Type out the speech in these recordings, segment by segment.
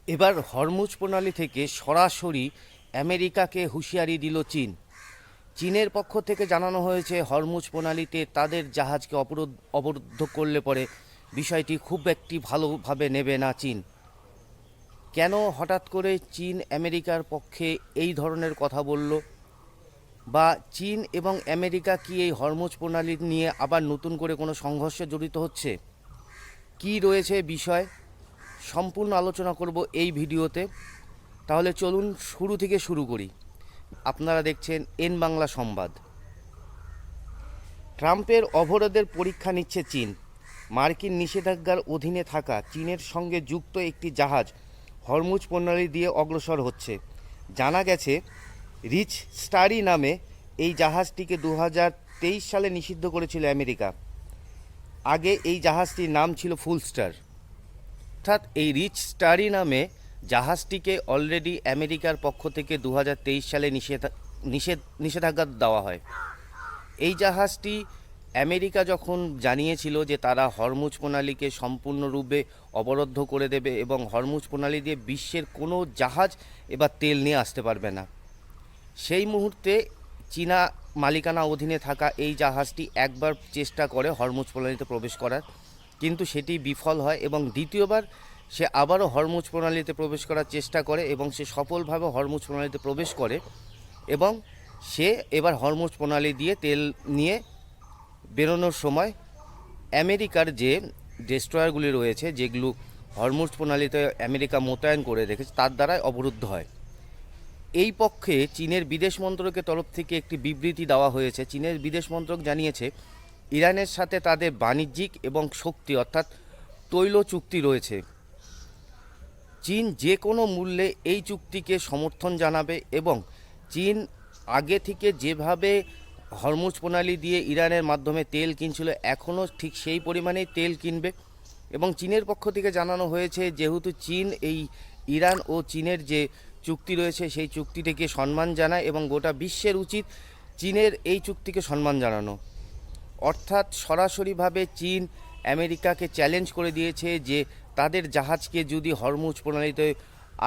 এবার হরমুজ প্রণালী থেকে সরাসরি আমেরিকাকে হুঁশিয়ারি দিল চীন। চীনের পক্ষ থেকে জানানো হয়েছে হরমুজ প্রণালীতে তাদের জাহাজকে অবরুদ্ধ করলে পরে বিষয়টি খুব একটি ভালোভাবে নেবে না চীন। কেন হঠাৎ করে চীন আমেরিকার পক্ষে এই ধরনের কথা বলল, বা চীন এবং আমেরিকা কি এই হরমুজ প্রণালী নিয়ে আবার নতুন করে কোনো সংঘর্ষে জড়িত হচ্ছে, কি রয়েছে বিষয় সম্পূর্ণ আলোচনা করব এই ভিডিওতে। তাহলে চলুন শুরু থেকে শুরু করি। আপনারা দেখছেন এন বাংলা সংবাদ। ট্রাম্পের অবরোধের পরীক্ষা নিচ্ছে চীন। মার্কিন নিষেধাজ্ঞার অধীনে থাকা চীনের সঙ্গে যুক্ত একটি জাহাজ হরমুজ প্রণালী দিয়ে অগ্রসর হচ্ছে। জানা গেছে, রিচ স্টারি নামে এই জাহাজটিকে 2023 সালে নিষিদ্ধ করেছিল আমেরিকা। আগে এই জাহাজটির নাম ছিল ফুল স্টার। অর্থাৎ এই রিচ স্টারি নামে জাহাজটিকে অলরেডি আমেরিকার পক্ষ থেকে 2023 সালে নিষেধাজ্ঞা দেওয়া হয়। এই জাহাজটি আমেরিকা যখন জানিয়েছিল যে তারা হরমুজ প্রণালীকে সম্পূর্ণরূপে অবরুদ্ধ করে দেবে এবং হরমুজ প্রণালী দিয়ে বিশ্বের কোনো জাহাজ এবার তেল নিয়ে আসতে পারবে না, সেই মুহূর্তে চীনা মালিকানা অধীনে থাকা এই জাহাজটি একবার চেষ্টা করে হরমুজ প্রণালীতে প্রবেশ করার, কিন্তু সেটি বিফল হয় এবং দ্বিতীয়বার সে আবারও হরমুজ প্রণালীতে প্রবেশ করার চেষ্টা করে এবং সে সফলভাবে হরমুজ প্রণালীতে প্রবেশ করে এবং সে এবার হরমুজ প্রণালী দিয়ে তেল নিয়ে বেরোনোর সময় আমেরিকার যে ডেস্ট্রয়ারগুলি রয়েছে, যেগুলো হরমুজ প্রণালীতে আমেরিকা মোতায়েন করে রেখেছে, তার দ্বারাই অবরুদ্ধ হয়। এই পক্ষে চীনের বিদেশ মন্ত্রকের তরফ থেকে একটি বিবৃতি দেওয়া হয়েছে। চীনের বিদেশ মন্ত্রক জানিয়েছে, ইরানের সাথে তাদের বাণিজ্যিক এবং শক্তি অর্থাৎ তৈল চুক্তি রয়েছে। চীন যে কোনো মূল্যে এই চুক্তিকে সমর্থন জানাবে এবং চীন আগে থেকে যেভাবে হরমুজ প্রণালী দিয়ে ইরানের মাধ্যমে তেল কিনছিল, এখনও ঠিক সেই পরিমাণেই তেল কিনবে। এবং চীনের পক্ষ থেকে জানানো হয়েছে, যেহেতু চীন এই ইরান ও চীনের যে চুক্তি রয়েছে সেই চুক্তিটিকে সম্মান জানায় এবং গোটা বিশ্বের উচিত চীনের এই চুক্তিকে সম্মান জানানো। অর্থাৎ সরাসরিভাবে চীন আমেরিকাকে চ্যালেঞ্জ করে দিয়েছে যে তাদের জাহাজকে যদি হরমুজ প্রণালীতে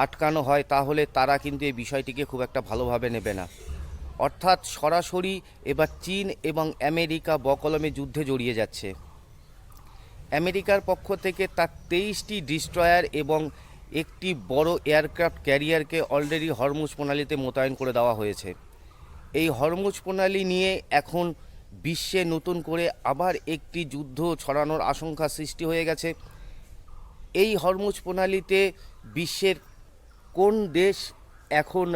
আটকানো হয় তাহলে তারা কিন্তু এই বিষয়টিকে খুব একটা ভালোভাবে নেবে না। অর্থাৎ সরাসরি এবার চীন এবং আমেরিকা বকলমে যুদ্ধে জড়িয়ে যাচ্ছে। আমেরিকার পক্ষ থেকে তার 23টি ডিস্ট্রয়ার এবং একটি বড় এয়ারক্রাফট ক্যারিয়ারকে অলরেডি হরমুজ প্রণালীতে মোতায়েন করে দেওয়া হয়েছে। এই হরমুজ প্রণালী নিয়ে এখন বিশ্বে নতুন করে আবার একটি যুদ্ধ ছড়ানোর আশঙ্কা সৃষ্টি হয়ে গেছে। এই হরমুজ প্রণালীতে বিশ্বের কোন দেশ এখন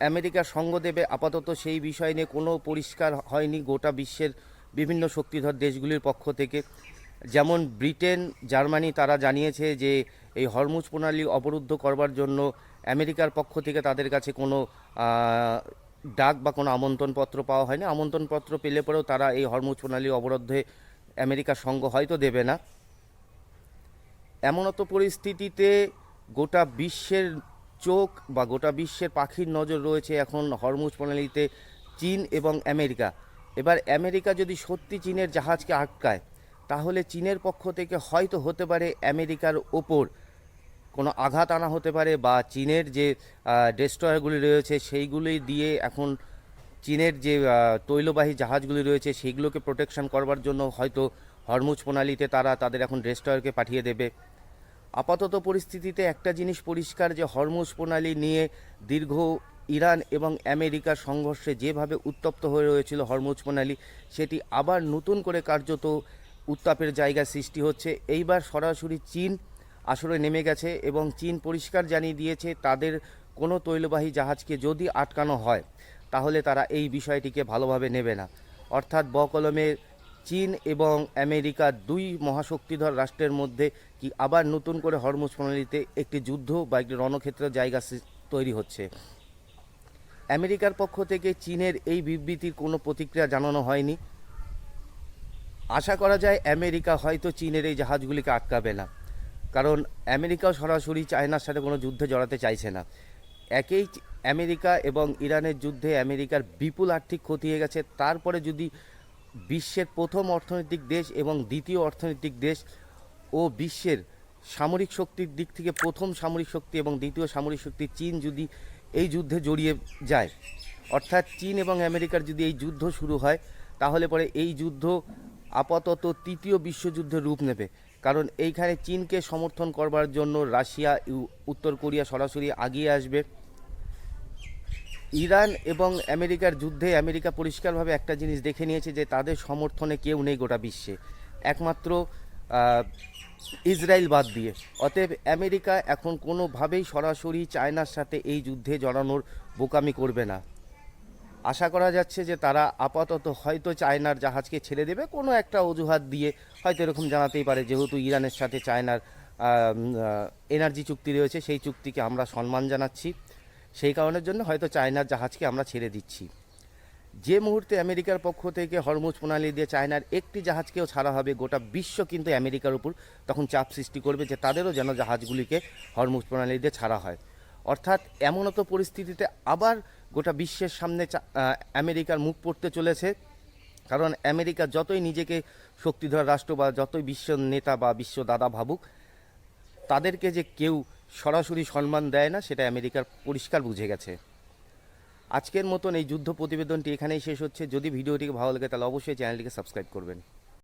আমেরিকার সঙ্গ দেবে, আপাতত সেই বিষয় নিয়ে কোনো পরিষ্কার হয়নি গোটা বিশ্বের বিভিন্ন শক্তিধর দেশগুলির পক্ষ থেকে। যেমন ব্রিটেন, জার্মানি, তারা জানিয়েছে যে এই হরমুজ প্রণালী অবরুদ্ধ করবার জন্য আমেরিকার পক্ষ থেকে তাদের কাছে কোনো ডাক বা কোনো আমন্ত্রণপত্র পাওয়া হয়নি। আমন্ত্রণপত্র পেলে পরেও তারা এই হরমুজ প্রণালী অবরোধে আমেরিকার সঙ্গ হয়তো দেবে না। এমনতো পরিস্থিতিতে গোটা বিশ্বের চোখ বা গোটা বিশ্বের পাখির নজর রয়েছে এখন হরমুজ প্রণালীতে চীন এবং আমেরিকা। এবার আমেরিকা যদি সত্যি চীনের জাহাজকে আটকায় তাহলে চীনের পক্ষ থেকে হয়তো হতে পারে আমেরিকার ওপর কোনো আঘাত আনা হতে পারে, বা চীনের যে ডেস্ট্রয়ারগুলি রয়েছে সেইগুলি দিয়ে এখন চীনের যে তৈলবাহী জাহাজগুলি রয়েছে সেইগুলোকে প্রোটেকশন করবার জন্য হয়তো হরমুজ প্রণালীতে তারা তাদের এখন ডেস্ট্রয়ারকে পাঠিয়ে দেবে। আপাতত পরিস্থিতিতে একটা জিনিস পরিষ্কার, যে হরমুজ প্রণালী নিয়ে দীর্ঘ ইরান এবং আমেরিকার সংঘর্ষে যেভাবে উত্তপ্ত হয়ে রয়েছিল হরমুজ প্রণালী, সেটি আবার নতুন করে কার্যত উত্তাপের জায়গা সৃষ্টি হচ্ছে। এইবার সরাসরি চীন আসরে নেমে গেছে এবং চীন পরিষ্কার জানিয়ে দিয়েছে তাদের কোনো তৈলবাহী জাহাজকে যদি আটকানো হয় তাহলে তারা এই বিষয়টিকে ভালোভাবে নেবে না। অর্থাৎ বকলমে চীন এবং আমেরিকা দুই মহাশক্তিধর রাষ্ট্রের মধ্যে কি আবার নতুন করে হরমুজ প্রণালীতে একটি যুদ্ধ বা একটি রণক্ষেত্রের জায়গা তৈরি হচ্ছে। আমেরিকার পক্ষ থেকে চীনের এই বিবৃতির কোনো প্রতিক্রিয়া জানানো হয়নি। আশা করা যায় আমেরিকা হয়তো চীনের এই জাহাজগুলিকে আটকাবে না, কারণ আমেরিকাও সরাসরি চায়নার সাথে কোনো যুদ্ধে জড়াতে চাইছে না। একেই আমেরিকা এবং ইরানের যুদ্ধে আমেরিকার বিপুল আর্থিক ক্ষতি হয়ে গেছে, তারপরে যদি বিশ্বের প্রথম অর্থনৈতিক দেশ এবং দ্বিতীয় অর্থনৈতিক দেশ ও বিশ্বের সামরিক শক্তির দিক থেকে প্রথম সামরিক শক্তি এবং দ্বিতীয় সামরিক শক্তি চীন যদি এই যুদ্ধে জড়িয়ে যায়, অর্থাৎ চীন এবং আমেরিকার যদি এই যুদ্ধ শুরু হয়, তাহলে পরে এই যুদ্ধ আপাতত তৃতীয় বিশ্বযুদ্ধের রূপ নেবে। কারণ এইখানে চীনকে সমর্থন করবার জন্য রাশিয়া, উত্তর কোরিয়া সরাসরি আগিয়ে আসবে। ইরান এবং আমেরিকার যুদ্ধে আমেরিকা পরিষ্কারভাবে একটা জিনিস দেখে নিয়েছে যে তাদের সমর্থনে কেউ নেই গোটা বিশ্বে, একমাত্র ইসরায়েল বাদ দিয়ে। অতএব আমেরিকা এখন কোনোভাবেই সরাসরি চায়নার সাথে এই যুদ্ধে জড়ানোর বোকামি করবে না। আশা করা যাচ্ছে যে তারা আপাতত হয়তো চায়নার জাহাজকে ছেড়ে দেবে কোনো একটা অজুহাত দিয়ে, হয়তো এরকম জানাতেই পারে যেহেতু ইরানের সাথে চায়নার এনার্জি চুক্তি রয়েছে, সেই চুক্তিকে আমরা সম্মান জানাচ্ছি, সেই কারণের জন্য হয়তো চায়নার জাহাজকে আমরা ছেড়ে দিচ্ছি। যে মুহূর্তে আমেরিকার পক্ষ থেকে হরমুজ প্রণালী দিয়ে চায়নার একটি জাহাজকেও ছাড়া হবে, গোটা বিশ্ব কিন্তু আমেরিকার উপর তখন চাপ সৃষ্টি করবে যে তাদেরও যেন জাহাজগুলিকে হরমুজ প্রণালী দিয়ে ছাড়া হয়। অর্থাৎ এমনও তো পরিস্থিতিতে আবার গোটা বিশ্বের সামনে আমেরিকার মুখ পড়তে চলেছে। কারণ আমেরিকা যতই নিজেকে শক্তিধর রাষ্ট্র বা যতই বিশ্ব নেতা বা বিশ্ব দাদা ভাবুক, তাদেরকে যে কেউ সরাসরি সম্মান দেয় না সেটা আমেরিকার পরিষ্কার বুঝে গেছে। আজকের মতন এই যুদ্ধ প্রতিবেদনটি এখানেই শেষ হচ্ছে। যদি ভিডিওটিকে ভালো লাগে তাহলে অবশ্যই চ্যানেলটিকে সাবস্ক্রাইব করবেন।